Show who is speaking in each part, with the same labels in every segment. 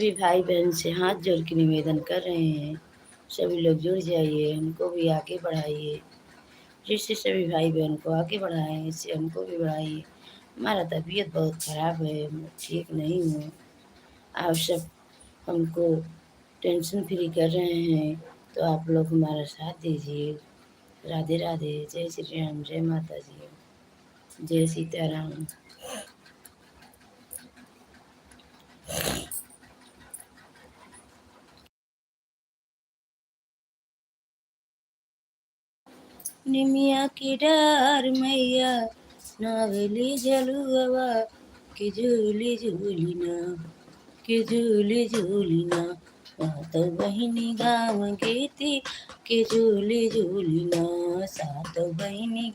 Speaker 1: सभी भाई बहन से हाथ जोड़ के निवेदन कर रहे हैं, सभी लोग जुड़ जाइए, हमको भी आगे बढ़ाइए। जिससे सभी भाई बहन को आगे बढ़ाएं, इससे हमको भी बढ़ाइए। हमारा तबीयत बहुत ख़राब है, मैं ठीक नहीं हूँ। आप सब हमको टेंशन फ्री कर रहे हैं, तो आप लोग हमारा साथ दीजिए। राधे राधे, जय श्री राम, जय माता जी, जय सीताराम। निमिया की डार मैया नावली झलुआ के झूली झूली ना, के झूली झूली ना। सात बहिनी गाँव गीती के झूली झूली ना, सात बहिनी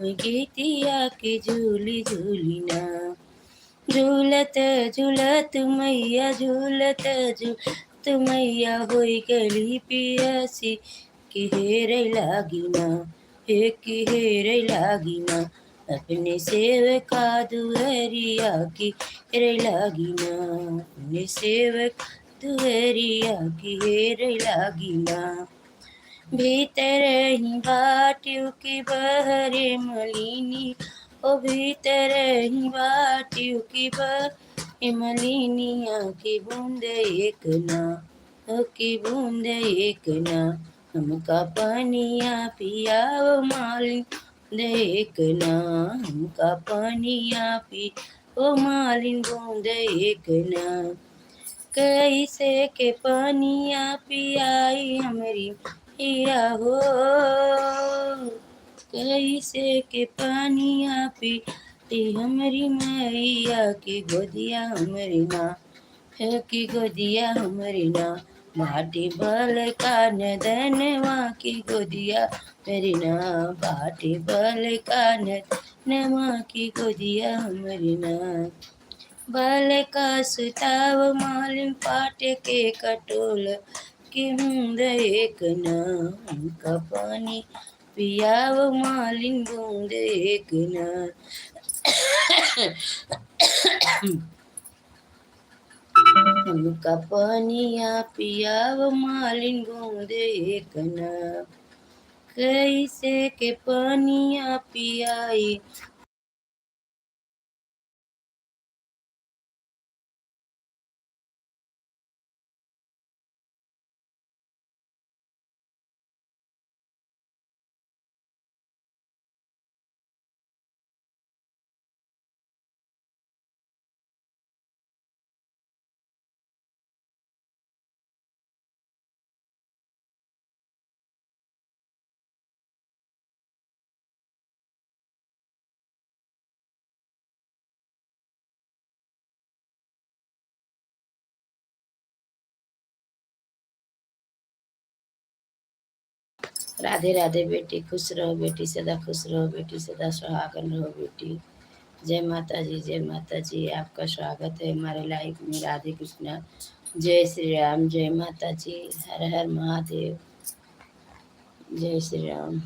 Speaker 1: गीतिया के झूली झूली ना। झूलत झूलत मैया झूलत झूलत मैया होई गली पियासी कि हेरे लागिना, हे कि हेरे लागिना। अपने सेवका दुहरिया की हेरे लागिना, अपने सेवक दुहरिया की हेरे लागिना। भीतर ही बाटियों की बहरे मलिनी, ओ भीतर ही बाटियों की बहरे मलिनिया की बूंद एक ना, ओ की बूंद एक ना। हमका पानिया पियाओ मालिन देख ना, हमका पानिया पी ओ मालिन बूंद एक ना। कैसे के पानिया पियाई हमरी मैया हो, कैसे के पानिया पी हमरी मैया की गोदिया हमरी ना, है की गोदिया हमरी ना। बाटी बल का नदनवा की गोदिया मेरी ना, बाटी बल का नदनवा की गोदिया हमरी ना। बल का सुताव मालिन पाटे के कटोल की बूंद एक ना, हमका पानी पियाव मालिन बूंद एक ना। हमका पानिया पियाव मालिन बूंद एक ना। कैसे के पानिया पियाई। राधे राधे बेटी, खुश रहो बेटी, सदा खुश रहो बेटी, सदा सुहागन रहो बेटी। जय माता जी, जय माता जी। आपका स्वागत है हमारे लाइफ में। राधे कृष्णा, जय श्री राम, जय माता जी, हर हर महादेव, जय श्री राम।